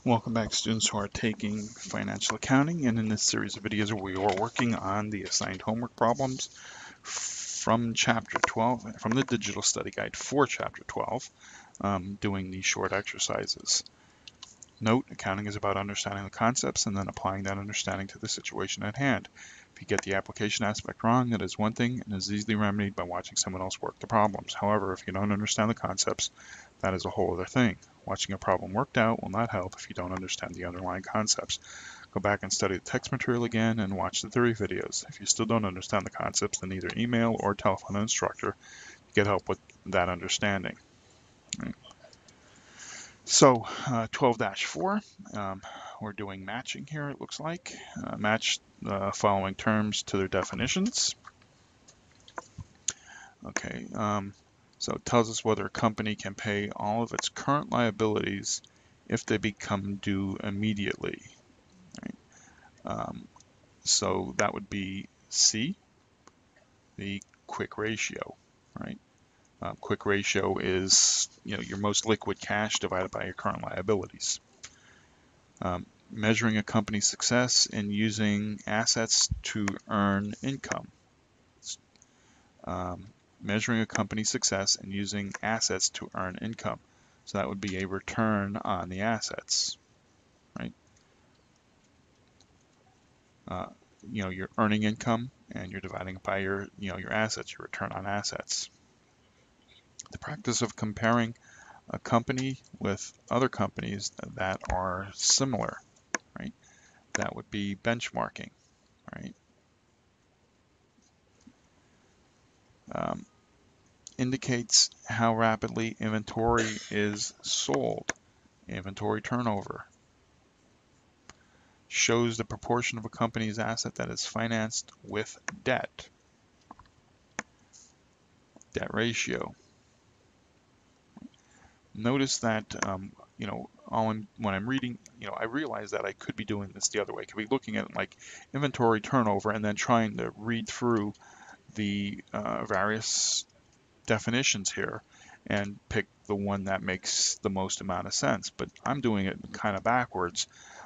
Welcome back, students who are taking financial accounting, and in this series of videos we are working on the assigned homework problems from chapter 12, from the digital study guide for chapter 12, doing these short exercises. Note, accounting is about understanding the concepts and then applying that understanding to the situation at hand. If you get the application aspect wrong, that is one thing and is easily remedied by watching someone else work the problems. However, if you don't understand the concepts, that is a whole other thing. Watching a problem worked out will not help if you don't understand the underlying concepts. Go back and study the text material again and watch the theory videos. If you still don't understand the concepts, then either email or telephone an instructor to get help with that understanding. Right. So 12-4, we're doing matching here, it looks like. Match the following terms to their definitions. Okay, so it tells us whether a company can pay all of its current liabilities if they become due immediately. Right? So that would be C, the quick ratio, right? Quick ratio is your most liquid cash divided by your current liabilities. Measuring a company's success in using assets to earn income. Measuring a company's success in using assets to earn income. So that would be a return on the assets, right? You're earning income and you're dividing it by your assets, your return on assets. The practice of comparing a company with other companies that are similar, right? That would be benchmarking, right? Indicates how rapidly inventory is sold, inventory turnover. Shows the proportion of a company's asset that is financed with debt, debt ratio. Notice that, when I'm reading, I realize that I could be doing this the other way. I could be looking at like inventory turnover and then trying to read through the various definitions here and pick the one that makes the most amount of sense. But I'm doing it kind of backwards.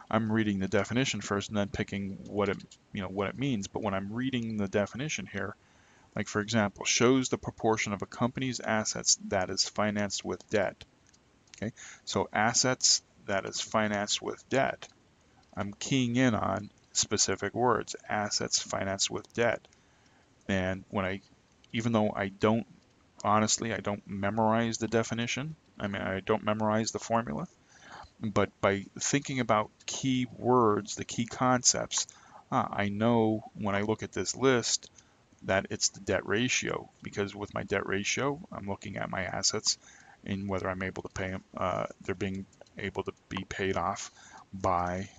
I'm reading the definition first and then picking what it means. But when I'm reading the definition here, like for example, shows the proportion of a company's assets that is financed with debt. Okay, so assets that is financed with debt. I'm keying in on specific words, assets financed with debt. And even though honestly, I don't memorize the definition. I don't memorize the formula. But by thinking about key words, the key concepts, I know when I look at this list that it's the debt ratio, because with my debt ratio, I'm looking at my assets and whether I'm able to pay them, they're being able to be paid off by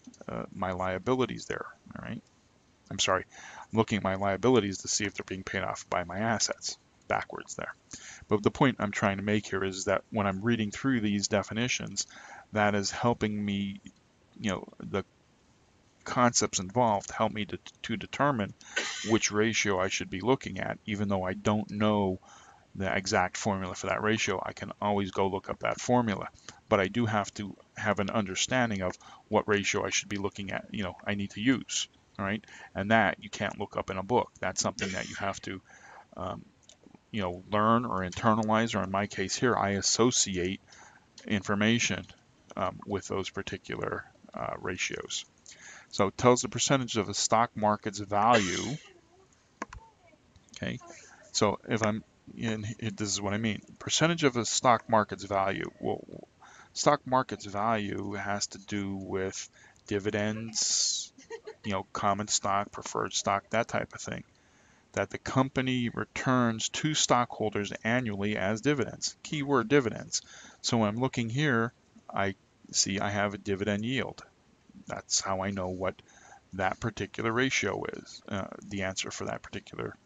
my liabilities there, all right? I'm sorry, I'm looking at my liabilities to see if they're being paid off by my assets, backwards there. But the point I'm trying to make here is that when I'm reading through these definitions, that is helping me, the concepts involved help me to determine which ratio I should be looking at. Even though I don't know the exact formula for that ratio, I can always go look up that formula. But I do have to have an understanding of what ratio I should be looking at, I need to use, all right? And that you can't look up in a book. That's something that you have to, learn or internalize, or in my case here, I associate information with those particular ratios. So it tells the percentage of the stock market's value. Okay, so if I'm in, this is what I mean. Percentage of the stock market's value. Well, stock market's value has to do with dividends, common stock, preferred stock, that type of thing, that the company returns to stockholders annually as dividends. Keyword dividends. So when I'm looking here, I see I have a dividend yield. That's how I know what that particular ratio is, the answer for that particular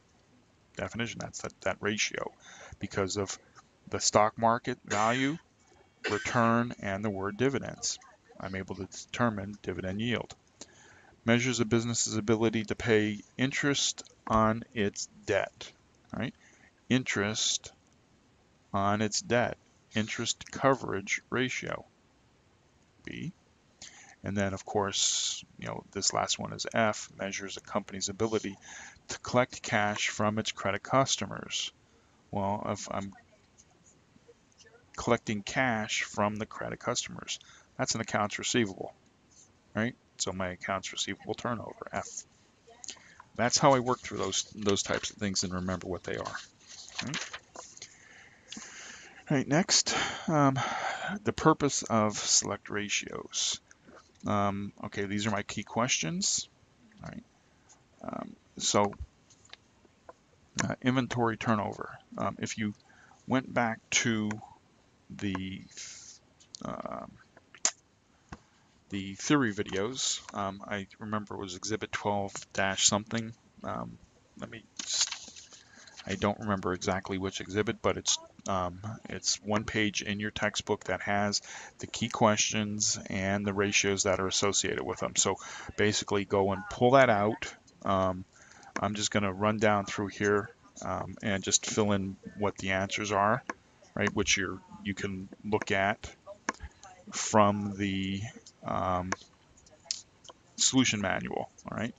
definition. That's that ratio, because of the stock market value, return, and the word dividends. I'm able to determine dividend yield. Measures a business's ability to pay interest on its debt. Right? Interest on its debt. Interest coverage ratio. B. And then, of course, this last one is F, measures a company's ability to collect cash from its credit customers. Well, if I'm collecting cash from the credit customers, that's an accounts receivable, right? So my accounts receivable turnover, F. That's how I work through those types of things and remember what they are. Right? All right, next, the purpose of select ratios. Okay, these are my key questions. All right. So inventory turnover. If you went back to the um, theory videos, I remember it was exhibit 12 dash something. Let me just, I don't remember exactly which exhibit, but it's one page in your textbook that has the key questions and the ratios that are associated with them. So basically go and pull that out. I'm just going to run down through here and just fill in what the answers are, right? Which you can look at from the solution manual, all right?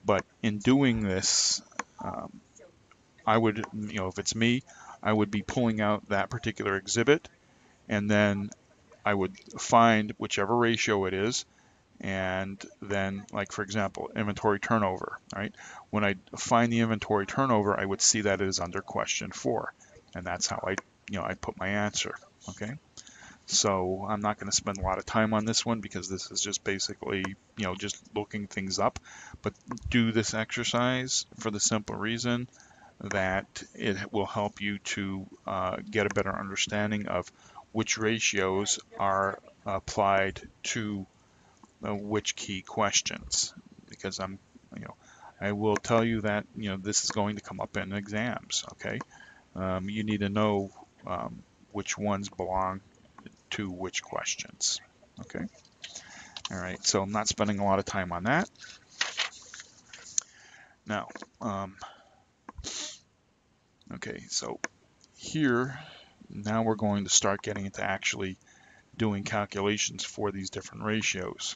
But in doing this, I would, if it's me, I would be pulling out that particular exhibit, and then I would find whichever ratio it is, and then, like for example, inventory turnover, right? When I find the inventory turnover, I would see that it is under question 4, and that's how I put my answer, okay? So I'm not going to spend a lot of time on this one because this is just basically, just looking things up. But do this exercise for the simple reason that it will help you to get a better understanding of which ratios are applied to which key questions. Because I will tell you that, this is going to come up in exams, okay? You need to know which ones belong to which questions. Okay. All right. So I'm not spending a lot of time on that. Now, okay. So here, now we're going to start getting into actually doing calculations for these different ratios.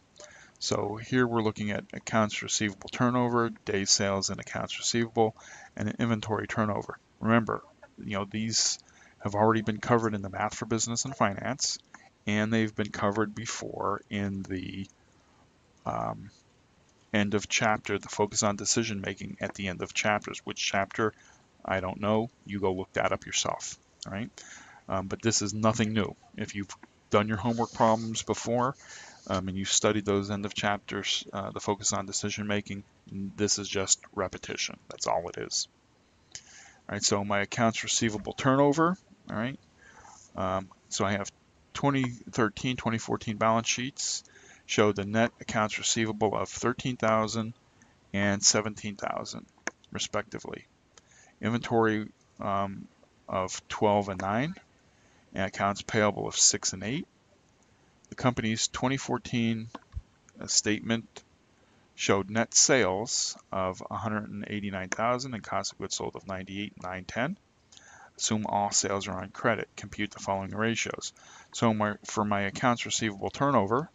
So here we're looking at accounts receivable turnover, day sales and accounts receivable, and inventory turnover. Remember, these have already been covered in the Math for Business and Finance, and they've been covered before in the end of chapter, the focus on decision making at the end of chapters. Which chapter? I don't know. You go look that up yourself. All right. But this is nothing new. If you've done your homework problems before and you studied those end of chapters, the focus on decision making, this is just repetition. That's all it is. All right. So my accounts receivable turnover. All right. So I have 2013, 2014 balance sheets show the net accounts receivable of 13,000 and 17,000 respectively. Inventory of 12 and 9, and accounts payable of 6 and 8. The company's 2014 statement showed net sales of 189,000 and cost of goods sold of 98,910. Assume all sales are on credit. Compute the following ratios. So for my accounts receivable turnover,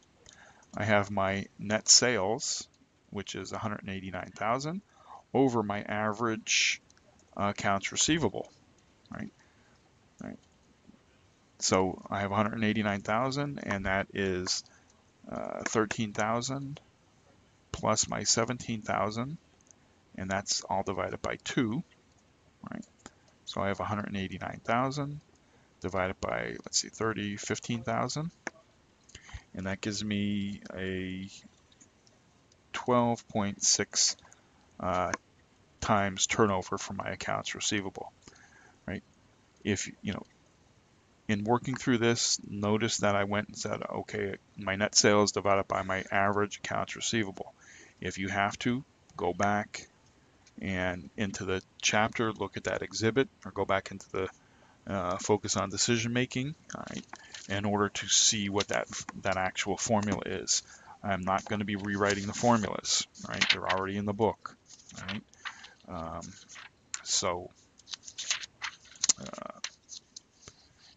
I have my net sales, which is 189,000, over my average accounts receivable, right? Right. So I have 189,000, and that is 13,000 plus my 17,000, and that's all divided by 2, right? So I have 189,000 divided by, let's see, 15,000, and that gives me a 12.6 times turnover for my accounts receivable, right? If in working through this, notice that I went and said, okay, my net sales divided by my average accounts receivable. If you have to, go back and into the chapter, look at that exhibit, or go back into the focus on decision making, right, in order to see what that actual formula is. I'm not going to be rewriting the formulas, right? They're already in the book, right? So,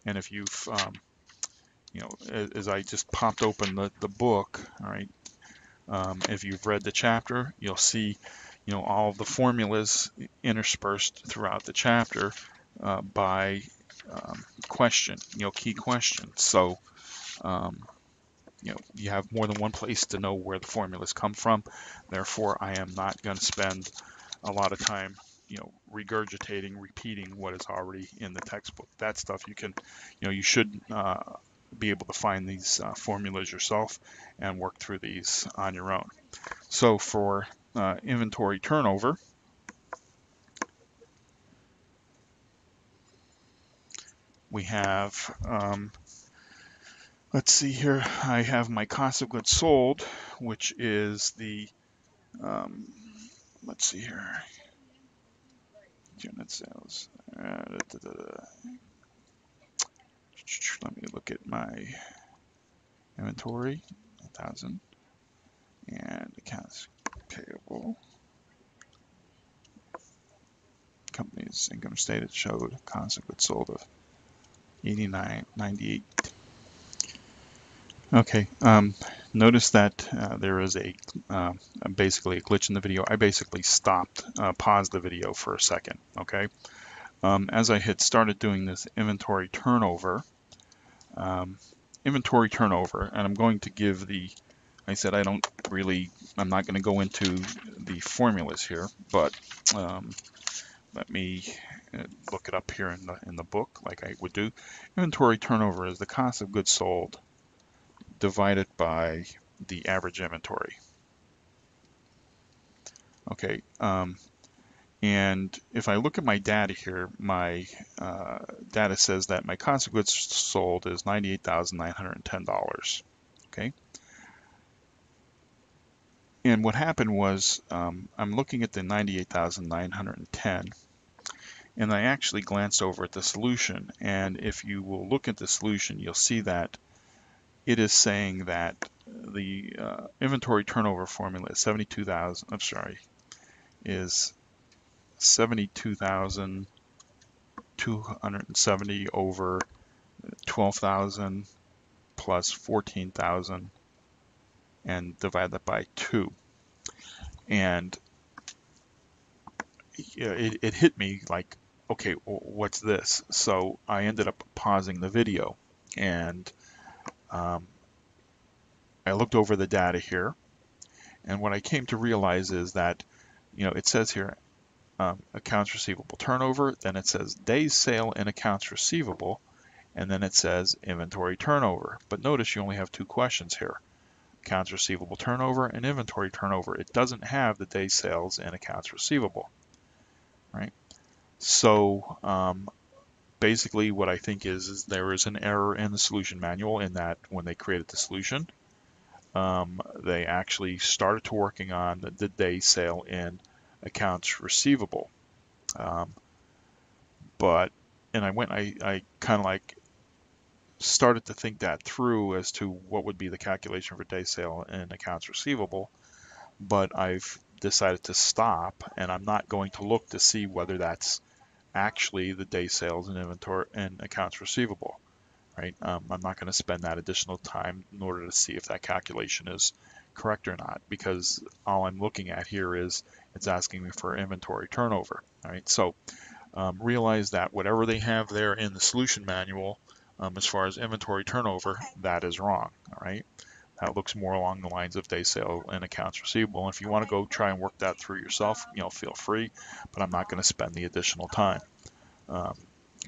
and if you've, as I just popped open the book, all right, If you've read the chapter, you'll see, all of the formulas interspersed throughout the chapter by question, key questions. So, you have more than one place to know where the formulas come from. Therefore, I am not going to spend a lot of time, regurgitating, repeating what is already in the textbook. That stuff you should be able to find these formulas yourself and work through these on your own. So for inventory turnover, we have, let's see here, I have my cost of goods sold, which is the, let's see here, unit sales. Let me look at my inventory, 1,000, and accounts payable. Company's income statement showed cost of goods sold of 89.98. Okay, notice that there is basically a glitch in the video. I basically paused the video for a second, okay? As I had started doing this inventory turnover, and I'm going to give I said I'm not going to go into the formulas here, but let me look it up here in the book like I would do. Inventory turnover is the cost of goods sold divided by the average inventory. Okay, and if I look at my data here, my data says that my cost of goods sold is $98,910. Okay, and what happened was I'm looking at the 98,910, and I actually glanced over at the solution. And if you will look at the solution, you'll see that it is saying that the inventory turnover formula is 72,000. I'm sorry, is 72,270 over 12,000 plus 14,000 and divide that by 2. And it hit me like, okay, what's this? So I ended up pausing the video, and I looked over the data here, and what I came to realize is that, it says here accounts receivable turnover, then it says days sale in accounts receivable, and then it says inventory turnover. But notice you only have 2 questions here, accounts receivable turnover and inventory turnover. It doesn't have the days sales in accounts receivable, right? So basically what I think is there is an error in the solution manual in that when they created the solution, they actually started to working on the day sale in accounts receivable. And I kind of like started to think that through as to what would be the calculation for day sale in accounts receivable, but I've decided to stop, and I'm not going to look to see whether that's actually the day sales in inventory and accounts receivable, right? I'm not going to spend that additional time in order to see if that calculation is correct or not, because all I'm looking at here is it's asking me for inventory turnover, right? So realize that whatever they have there in the solution manual as far as inventory turnover, that is wrong, all right? That looks more along the lines of day sale and accounts receivable. And if you want to go try and work that through yourself, feel free, but I'm not going to spend the additional time.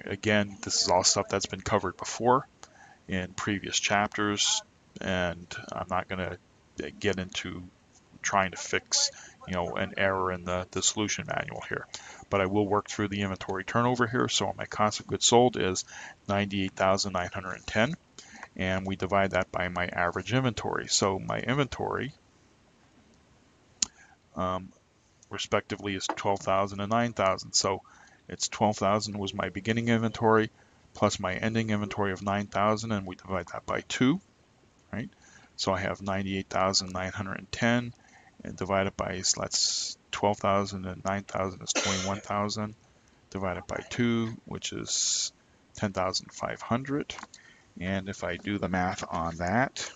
Again, this is all stuff that's been covered before in previous chapters, and I'm not going to get into trying to fix an error in the solution manual here. But I will work through the inventory turnover here. So my cost of goods sold is 98,910, and we divide that by my average inventory. So my inventory respectively is 12,000 and 9,000. So it's 12,000 was my beginning inventory plus my ending inventory of 9,000, and we divide that by 2, right? So I have 98,910 and divided by, so that's 12,000 and 9,000 is 21,000 divided by 2, which is 10,500. And if I do the math on that,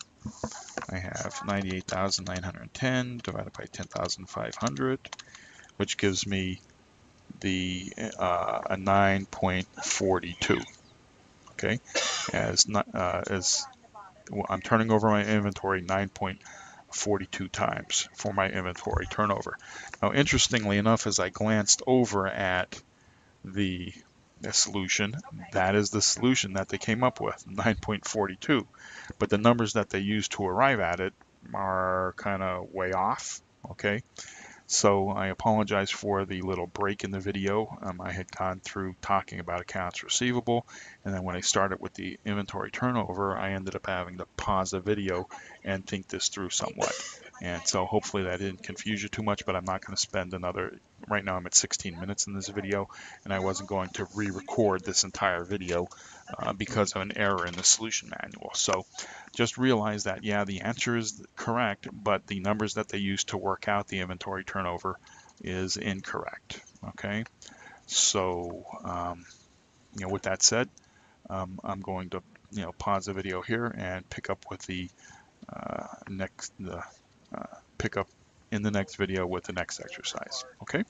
I have 98,910 divided by 10,500, which gives me the a 9.42. Okay, as I'm turning over my inventory 9.42 times for my inventory turnover. Now, interestingly enough, as I glanced over at the solution, that is the solution that they came up with, 9.42. But the numbers that they used to arrive at it are kind of way off. Okay, so I apologize for the little break in the video. I had gone through talking about accounts receivable, and then when I started with the inventory turnover, I ended up having to pause the video and think this through somewhat. And so hopefully that didn't confuse you too much, but I'm not going to spend another, right now I'm at 16 minutes in this video, and I wasn't going to re-record this entire video because of an error in the solution manual. So just realize that, yeah, the answer is correct, but the numbers that they use to work out the inventory turnover is incorrect. Okay, so with that said, I'm going to pause the video here and pick up with the pick up in the next video with the next exercise. Okay.